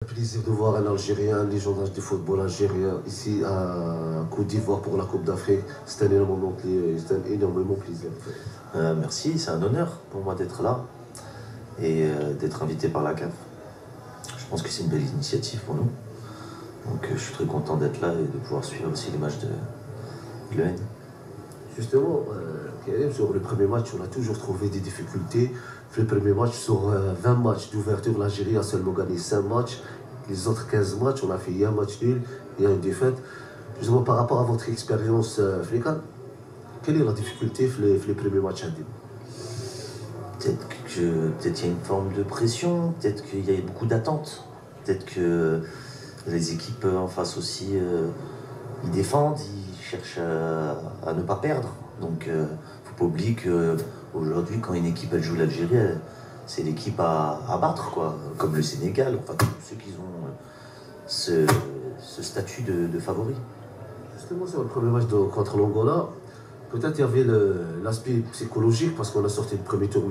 Plaisir de voir un Algérien, un légendaire du football algérien ici à Côte d'Ivoire pour la Coupe d'Afrique. C'est un énormément plaisir. Merci, c'est un honneur pour moi d'être là et d'être invité par la CAF. Je pense que c'est une belle initiative pour nous. Donc je suis très content d'être là et de pouvoir suivre aussi les matchs de l'EN. Justement, Karim, sur le premier match, on a toujours trouvé des difficultés. Le premier match, sur 20 matchs d'ouverture, l'Algérie a seulement gagné 5 matchs. Les autres 15 matchs, on a fait un match nul et une défaite. Justement, par rapport à votre expérience, Frékan, quelle est la difficulté les premiers matchs à dire? Peut-être qu'il y a une forme de pression, peut-être qu'il y a beaucoup d'attentes, peut-être que les équipes en face aussi, ils défendent, ils cherchent à ne pas perdre. Donc faut pas oublier qu'aujourd'hui, quand une équipe elle joue l'Algérie, c'est l'équipe à battre, quoi. Comme le Sénégal, enfin tous ceux qui ont ce statut de favori. Justement, sur le premier match contre l'Angola, peut-être il y avait l'aspect psychologique parce qu'on a sorti le premier tour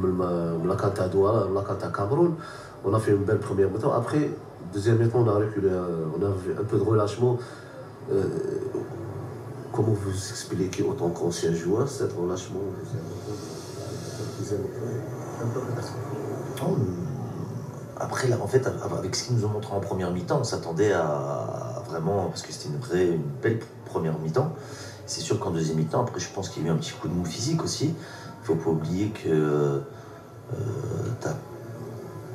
la Kata Douala, la Kata Cameroun. On a fait une belle première mi-temps. Après, deuxième mi-temps, on a reculé, on a vu un peu de relâchement. Comment vous expliquez autant qu'ancien joueur cet relâchement? Après, là, en fait, avec ce qu'ils nous ont montré en première mi-temps, on s'attendait à vraiment, parce que c'était une belle première mi-temps. C'est sûr qu'en deuxième mi-temps, après, je pense qu'il y a eu un petit coup de mou physique aussi. Il faut pas oublier que tu as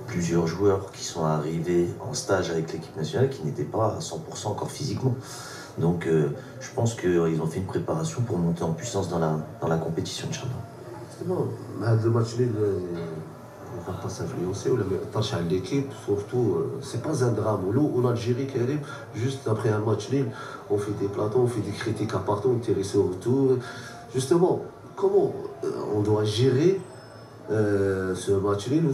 plusieurs joueurs qui sont arrivés en stage avec l'équipe nationale qui n'étaient pas à 100% encore physiquement. Donc, je pense qu'ils ont fait une préparation pour monter en puissance dans la compétition de Inch'Allah. Justement, le match nul ne va pas s'influencer ou la tâche à l'équipe, surtout, c'est pas un drame. Nous, en Algérie, Karim, juste après un match nul, on fait des plateaux, on fait des critiques à partout, on tire sur retour. Justement, comment on doit gérer ce match nul?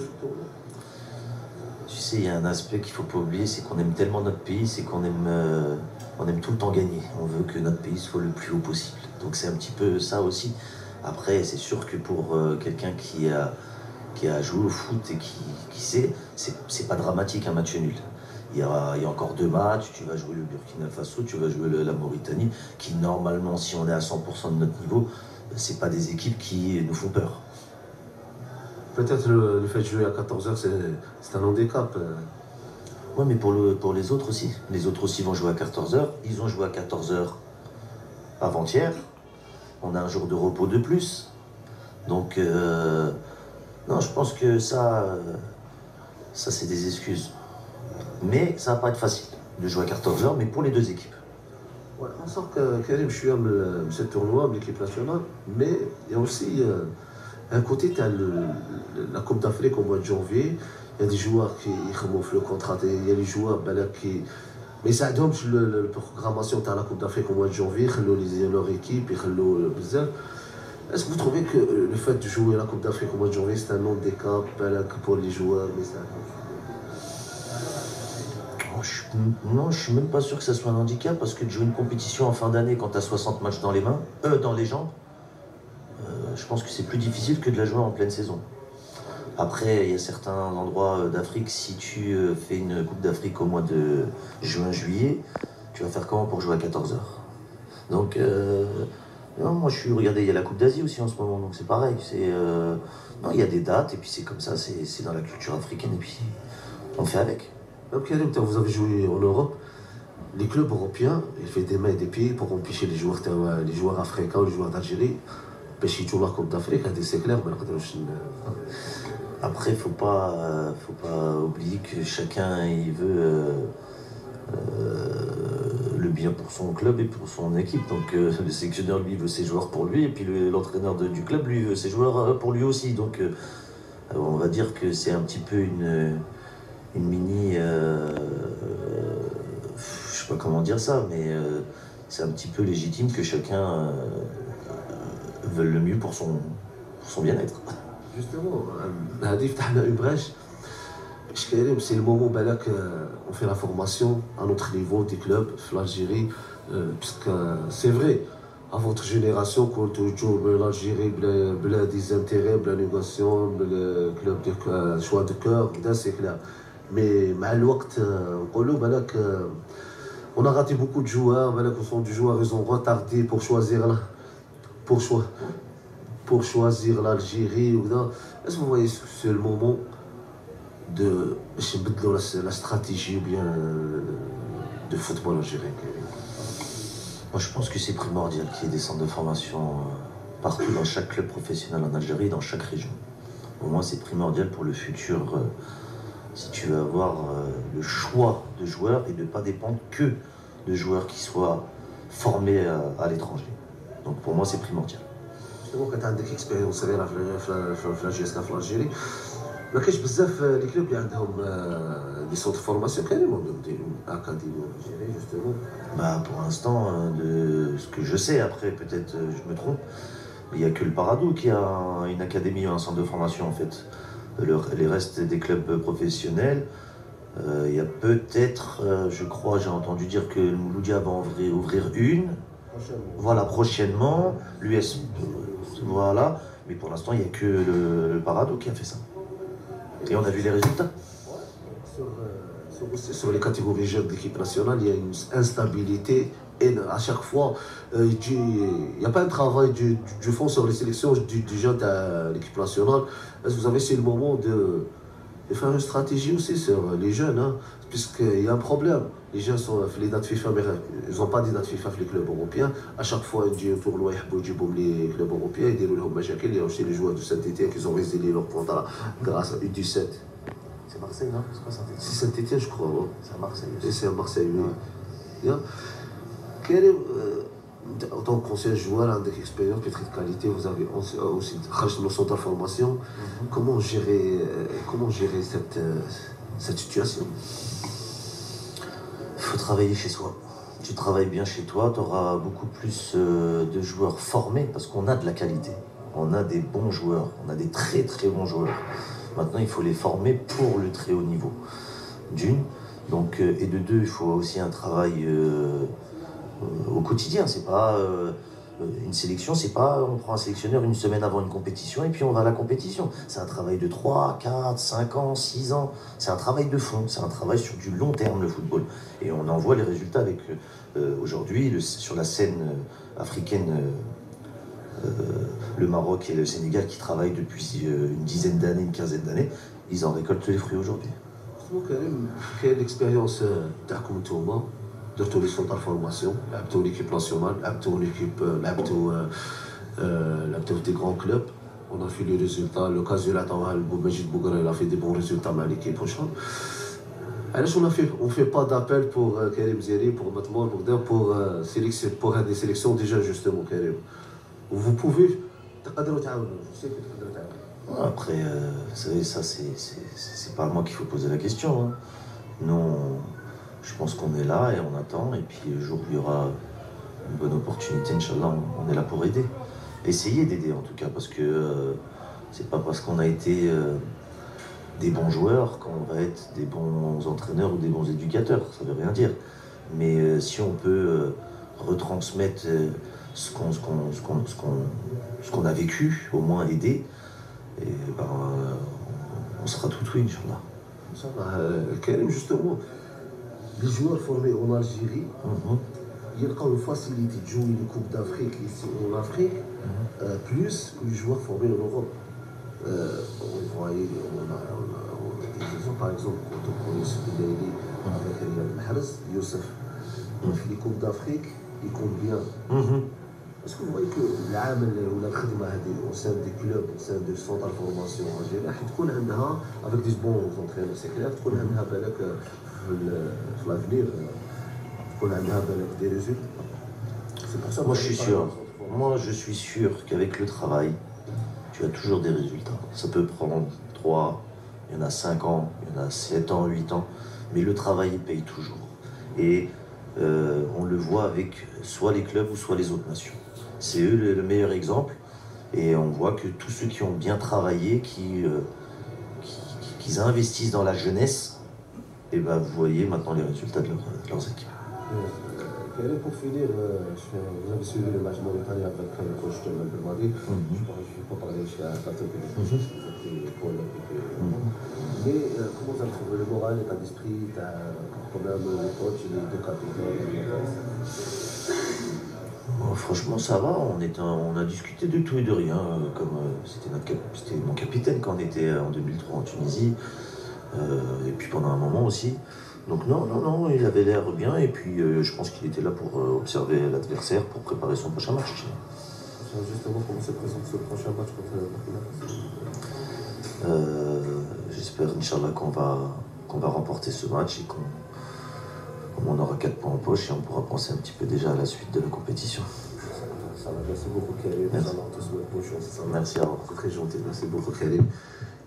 Tu sais, il y a un aspect qu'il ne faut pas oublier, c'est qu'on aime tellement notre pays, c'est qu'on aime tout le temps gagner. On veut que notre pays soit le plus haut possible. Donc c'est un petit peu ça aussi. Après, c'est sûr que pour quelqu'un qui a joué au foot et qui sait, c'est pas dramatique un match nul. Il y a encore 2 matchs, tu vas jouer le Burkina Faso, tu vas jouer la Mauritanie, qui normalement, si on est à 100% de notre niveau, c'est pas des équipes qui nous font peur. Peut-être le fait de jouer à 14h, c'est un handicap. Ouais, mais pour les autres aussi. Les autres aussi vont jouer à 14h. Ils ont joué à 14h avant-hier. On a un jour de repos de plus. Donc, non, je pense que ça c'est des excuses. Mais ça va pas être facile de jouer à 14h, mais pour les deux équipes. Ouais, on sent que Karim, je suis ce tournoi, l'équipe nationale, mais il y a aussi un côté, tu as la Coupe d'Afrique au mois de janvier, il y a des joueurs qui remontent le contrat, il y a les joueurs qui. Mais ça donne la programmation de la Coupe d'Afrique au mois de janvier, leur équipe, est-ce que vous trouvez que le fait de jouer la Coupe d'Afrique au mois de janvier, c'est un handicap pour les joueurs? Non, je suis même pas sûr que ça soit un handicap parce que de jouer une compétition en fin d'année quand tu as 60 matchs dans les jambes, je pense que c'est plus difficile que de la jouer en pleine saison. Après, il y a certains endroits d'Afrique, si tu fais une Coupe d'Afrique au mois de juin-juillet, tu vas faire comment pour jouer à 14h? Donc, non, moi regardez, il y a la Coupe d'Asie aussi en ce moment, donc c'est pareil. Non, il y a des dates et puis c'est comme ça, c'est dans la culture africaine et puis on fait avec. Même Karim, vous avez joué en Europe, les clubs européens, ils font des mains et des pieds pour empêcher les joueurs africains, les joueurs d'Algérie, empêcher toute la Coupe d'Afrique, c'est clair, mais après, faut pas oublier que chacun il veut le bien pour son club et pour son équipe. Donc le sélectionneur lui veut ses joueurs pour lui et puis l'entraîneur du club lui veut ses joueurs pour lui aussi. Donc on va dire que c'est un petit peu une mini, je sais pas comment dire ça, mais c'est un petit peu légitime que chacun veuille le mieux pour son bien-être. Justement, Hadif, tu as une brèche. C'est le moment où on fait la formation à notre niveau des clubs, l'Algérie, parce que c'est vrai, à votre génération, quand tu joues l'Algérie, des intérêts, la négociation, le club de choix de cœur, c'est clair. Mais مع الوقت نقولوا بالك on a raté beaucoup de joueurs, بالك sont du joueurs ils ont retardé pour choisir pour choisir l'Algérie ou là. Est-ce que vous voyez c'est le moment de la stratégie ou bien de football algérien? Moi, je pense que c'est primordial qu'il y ait des centres de formation partout dans chaque club professionnel en Algérie, dans chaque région. Pour moi, c'est primordial pour le futur, si tu veux avoir le choix de joueurs et de ne pas dépendre que de joueurs qui soient formés à l'étranger. Donc pour moi, c'est primordial. Justement, quand tu as une expérience صغيرة في الجيسكا في الجيري ما كاينش بزاف لي كلوب اللي عندهم دي سونتر فورماسيون كريمون ديروا اكاديمي الجيري justement. Bah, pour l'instant, de ce que je sais, après peut-être je me trompe, il n'y a que le Paradou qui a une académie ou un centre de formation en fait. Les restes des clubs professionnels, il y a peut-être, je crois, j'ai entendu dire que le Mouloudia va ouvrir une. Voilà, prochainement, l'US, voilà. Mais pour l'instant, il n'y a que le Paradou qui a fait ça. Et on a vu les résultats. Sur les catégories jeunes de l'équipe nationale, il y a une instabilité et à chaque fois, il n'y a pas un travail du fond sur les sélections du jeune à l'équipe nationale. Est-ce que vous avez, c'est le moment de faire une stratégie aussi sur les jeunes, hein, puisqu'il y a un problème. Les jeunes sont les dates FIFA, mais ils n'ont pas des dates FIFA pour les clubs européens. À chaque fois, ils disent pour les clubs européens, ils disent il y a aussi les joueurs de Saint-Étienne qui ont résilié leur contrat grâce à U17. C'est Marseille, non? C'est quoi Saint-Étienne? C'est Saint-Étienne, je crois. Hein. C'est à Marseille. Et c'est à Marseille, oui. Yeah. Quel est, en tant qu'ancien joueur, avec expérience, peut-être de qualité, vous avez aussi nos centres de formation. Comment gérer cette situation? Il faut travailler chez soi. Tu travailles bien chez toi, tu auras beaucoup plus de joueurs formés parce qu'on a de la qualité. On a des bons joueurs, on a des très très bons joueurs. Maintenant, il faut les former pour le très haut niveau. D'une. Donc, et de deux, il faut aussi un travail au quotidien. C'est pas une sélection, c'est pas on prend un sélectionneur une semaine avant une compétition et puis on va à la compétition. C'est un travail de 3, 4, 5 ans, 6 ans. C'est un travail de fond, c'est un travail sur du long terme, le football. Et on en voit les résultats avec aujourd'hui sur la scène africaine. Le Maroc et le Sénégal qui travaillent depuis une dizaine d'années, une quinzaine d'années, ils en récoltent les fruits aujourd'hui. Quelle expérience تاعكم نتوما درتوا لي سونتر فورماسيون لعبتوا ليكيب ناسيونال لعبتوا ليكيب لعبتوا دي غران كلوب on a fait les résultats l'occasion عطاوها لبومجيد بوغرا il a fait des bons résultats مع l'équipe prochaine. علاش on fait pas d'appel pour Karim Zeri pour Matmour pour des sélections déjà justement Karim. Vous pouvez تقدروا تعاونوا je sais que تقدروا تعاونوا. Après, vous savez, ça, c'est pas à moi qu'il faut poser la question. Hein. Nous, je pense qu'on est là et on attend. Et puis, le jour où il y aura une bonne opportunité, Inch'Allah, on est là pour aider. Essayez d'aider, en tout cas, parce que c'est pas parce qu'on a été des bons joueurs qu'on va être des bons entraîneurs ou des bons éducateurs. Ça veut rien dire. Mais si on peut retransmettre ce qu'on a vécu, au moins aider, et ben, on sera tout oui, Inch'Allah. Karim, justement, les joueurs formés en Algérie, il y a quand une facilité de jouer les Coupes d'Afrique ici en Afrique, plus que les joueurs formés en Europe. On voyait, on a des exemples, par exemple, quand on connaît ce qu'il a dit avec Riyad Mahrez, Youssef, les Coupes d'Afrique, ils comptent bien. Est-ce que vous voyez que العامل ولا الخدمه هذه au sein des clubs au sein de centres de formation en Algérie راح تكون عندها avec des bons entraîneurs c'est clair تكون عندها بالك في l'avenir تكون عندها بالك des résultats. C'est pour ça moi je suis sûr. Moi je suis sûr qu'avec le travail tu as toujours des résultats. Ça peut prendre 3, il y en a 5 ans, il y en a 7 ans, 8 ans, mais le travail il paye toujours. Et on le voit avec soit les clubs ou soit les autres nations. C'est eux le meilleur exemple et on voit que tous ceux qui ont bien travaillé, qui investissent dans la jeunesse, et ben vous voyez maintenant les résultats de leurs équipes. Karim, pour finir, vous avez suivi le match mauritanien avec le coach de Belmadi. Je ne vais pas parler chez un plateau que mais comment vous avez trouvé le moral, l'état d'esprit, quand même les coachs, les deux capitaines? Franchement, ça va. On a discuté de tout et de rien. Comme c'était mon capitaine quand on était en 2003 en Tunisie. Et puis pendant un moment aussi. Donc non, il avait l'air bien. Et puis je pense qu'il était là pour observer l'adversaire, pour préparer son prochain match. Justement, comment se présente ce prochain match contre le Burkina Faso? J'espère, Inch'Allah, qu'on va remporter ce match et qu'on aura 4 points en poche et on pourra penser un petit peu déjà à la suite de la compétition. Ça va, merci beaucoup Karim. Merci. On te souhaite bonne chance. Merci à vous. C'est très gentil, merci beaucoup Karim.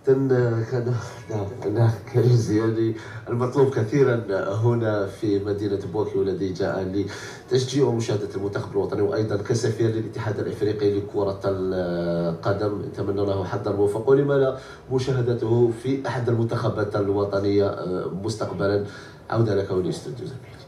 كان كريم زيادي المطلوب كثيرا هنا في مدينة بوكي والذي جاء لتشجيع ومشاهدة المنتخب الوطني وأيضا كسفير للاتحاد الإفريقي لكرة القدم نتمنى له حظا موفق ولما لا مشاهدته في أحد المنتخبات الوطنية مستقبلا. عودة لك وللاستوديو زميلي.